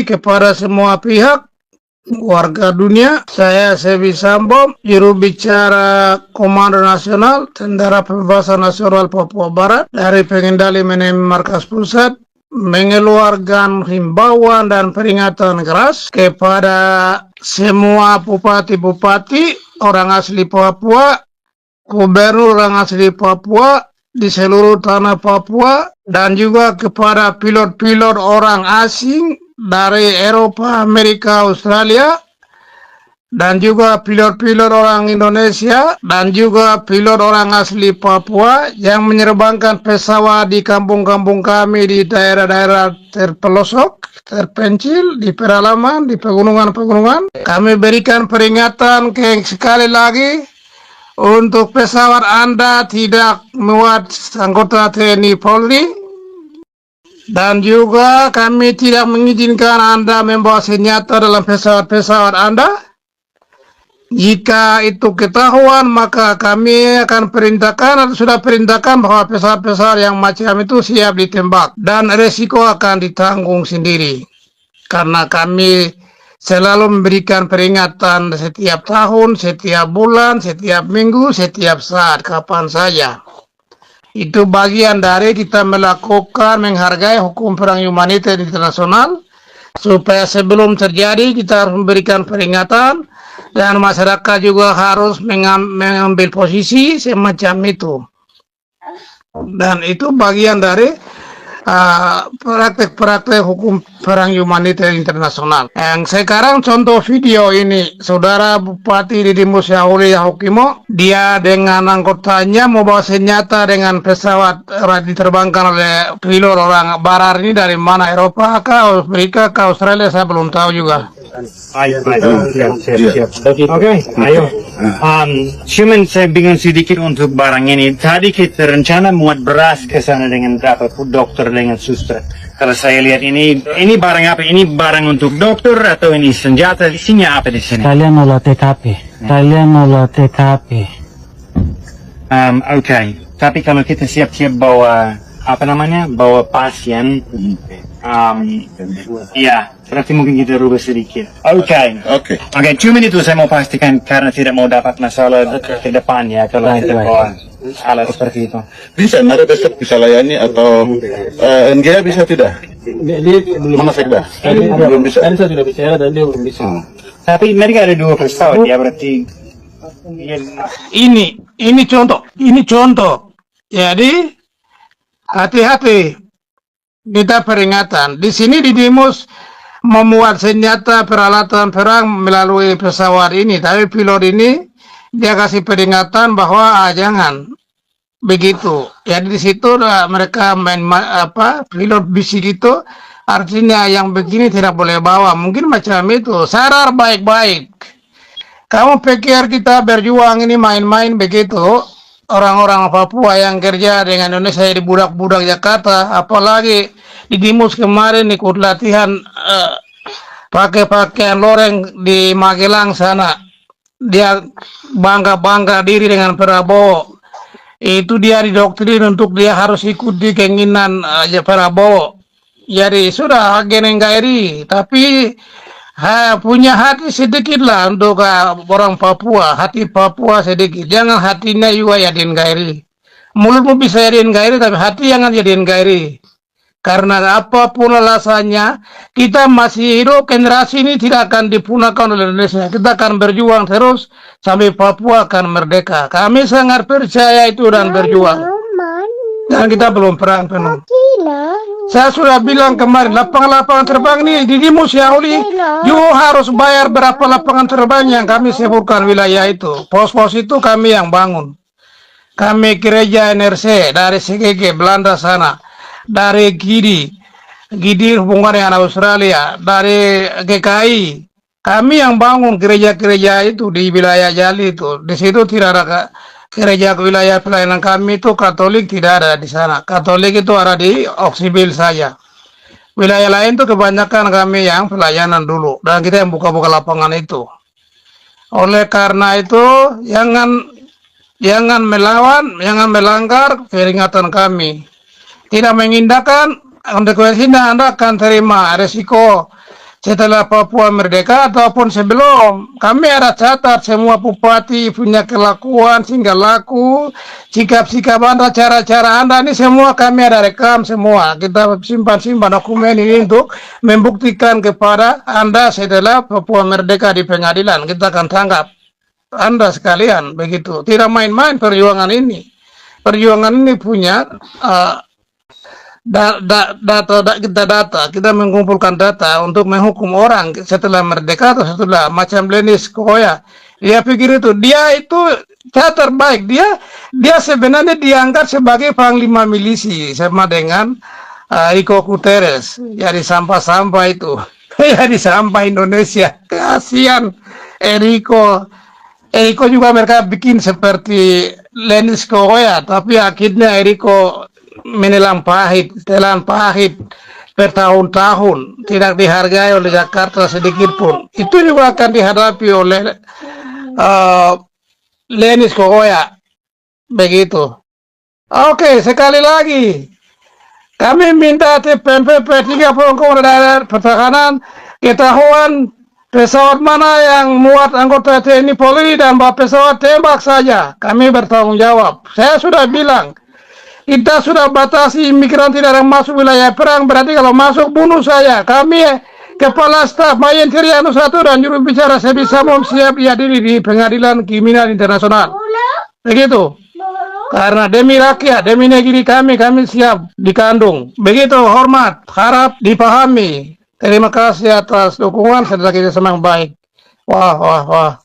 kepada semua pihak warga dunia. Saya Sebi Sambo, juru bicara Komando Nasional Tentara Pembebasan Nasional Papua Barat dari Pengendali Manajemen Markas Pusat, mengeluarkan himbauan dan peringatan keras kepada semua bupati-bupati orang asli Papua, gubernur orang asli Papua di seluruh tanah Papua, dan juga kepada pilot-pilot orang asing dari Eropa, Amerika, Australia, dan juga pilot-pilot orang Indonesia, dan juga pilot orang asli Papua yang menerbangkan pesawat di kampung-kampung kami di daerah-daerah terpelosok, terpencil, di pedalaman, di pegunungan-pegunungan. Kami berikan peringatan sekali lagi untuk pesawat Anda tidak muat anggota TNI Polri, dan juga kami tidak mengizinkan Anda membawa senjata dalam pesawat-pesawat Anda. Jika itu ketahuan, maka kami akan perintahkan atau sudah perintahkan bahwa pesawat-pesawat yang macam itu siap ditembak, dan resiko akan ditanggung sendiri. Karena kami selalu memberikan peringatan setiap tahun, setiap bulan, setiap minggu, setiap saat, kapan saja. Itu bagian dari kita melakukan menghargai hukum perang humaniter internasional, supaya sebelum terjadi kita harus memberikan peringatan, dan masyarakat juga harus mengambil posisi semacam itu. Dan itu bagian dari praktek-praktek hukum perang humaniter internasional. Yang sekarang contoh video ini, saudara Bupati Didimus Syahuli Yahukimo, dia dengan anggotanya membawa senjata dengan pesawat diterbangkan oleh pilot orang barat ini dari mana, Eropa kah, Amerika kah, Australia, saya belum tahu juga. Ayo. Oke, ayo. Cuman saya bingung sedikit untuk barang ini. Tadi kita rencana muat beras ke sana dengan berapa dokter dengan suster. Kalau saya lihat ini barang apa? Ini barang untuk dokter atau ini senjata? Isinya apa di sini? Kalian olah TKP. Oke. Tapi kalau kita siap-siap bawa bawa pasien, iya, berarti mungkin kita rubah sedikit. Oke, cuma itu saya mau pastikan karena tidak mau dapat masalah ke depan ya kalau kita bawa alat seperti itu. Bisa, ada besok bisa layani atau NGA bisa tidak? Mana Sekda? Belum bisa. Saya sudah bicara dan dia belum bisa. Tapi mereka ada 2 pesawat ya, berarti ini contoh. Jadi hati-hati, kita peringatan. Di sini Didimus memuat senjata peralatan perang melalui pesawat ini, tapi pilot ini dia kasih peringatan bahwa jangan begitu. Jadi di situ mereka main pilot bisik itu, artinya yang begini tidak boleh bawa. Mungkin macam itu. Sadar baik-baik. Kamu pikir kita berjuang ini main-main begitu? Orang-orang Papua yang kerja dengan Indonesia di budak-budak Jakarta, apalagi Didimus kemarin ikut latihan pakai pakaian loreng di Magelang sana. Dia bangga diri dengan Prabowo. Itu dia didoktrin untuk dia harus ikuti keinginan Prabowo. Jadi sudah agen NKRI, tapi punya hati sedikit lah untuk orang Papua, hati Papua sedikit. Jangan hatinya juga jadi NKRI. Mulutmu bisa jadi NKRI, tapi hati jangan jadi NKRI. Karena apapun alasannya, kita masih hidup, generasi ini tidak akan dipunahkan oleh Indonesia. Kita akan berjuang terus sampai Papua akan merdeka. Kami sangat percaya itu dan berjuang. Dan kita belum perang penuh. Saya sudah bilang kemarin, lapangan-lapangan terbang ini Didimus Syahuli juga harus bayar berapa lapangan terbang yang kami sebutkan wilayah itu. Pos-pos itu kami yang bangun. Kami gereja NRC dari CGG Belanda sana, dari Gidi hubungan dengan Australia, dari GKI. Kami yang bangun gereja-gereja itu di wilayah Jali itu. Di situ tidak ada gereja wilayah pelayanan kami itu Katolik tidak ada di sana. Katolik itu ada di Oksibil saja. Wilayah lain itu kebanyakan kami yang pelayanan dulu, dan kita yang buka-buka lapangan itu. Oleh karena itu jangan melawan, jangan melanggar peringatan kami. Tidak mengindahkan konsekuensinya Anda akan terima resiko setelah Papua merdeka ataupun sebelum, kami ada catat semua bupati punya kelakuan, tingkah laku, sikap-sikap Anda, cara-cara Anda ini semua kami ada rekam semua. Kita simpan-simpan dokumen ini untuk membuktikan kepada Anda setelah Papua merdeka di pengadilan. Kita akan tangkap Anda sekalian begitu. Tidak main-main perjuangan ini. Perjuangan ini punya kita mengumpulkan data untuk menghukum orang setelah merdeka atau setelah macam Lenis Koya. Dia pikir dia itu cara terbaik. Dia sebenarnya diangkat sebagai panglima milisi sama dengan Iko Guterres. Jadi sampah-sampah itu. Jadi sampah Indonesia. Kasihan Eriko juga mereka bikin seperti Lenis Koya, tapi akhirnya Eriko menelan pahit bertahun-tahun, tidak dihargai oleh Jakarta sedikit pun. Itu juga akan dihadapi oleh Lenis Koya, begitu. Oke, sekali lagi kami minta TPNPP 30 daerah pertahanan ketahuan pesawat mana yang muat anggota TNI Polri dan pesawat tembak saja. Kami bertanggung jawab. Saya sudah bilang, kita sudah batasi imigran tidak masuk wilayah perang, berarti kalau masuk bunuh saya. Kami Kepala Staf Mayen Trianu 1 dan juru bicara sebisa siap dihadiri di pengadilan kriminal internasional. Begitu. Karena demi rakyat, demi negeri kami siap dikandung. Begitu, hormat, harap dipahami. Terima kasih atas dukungan, serta kita semang baik. Wah.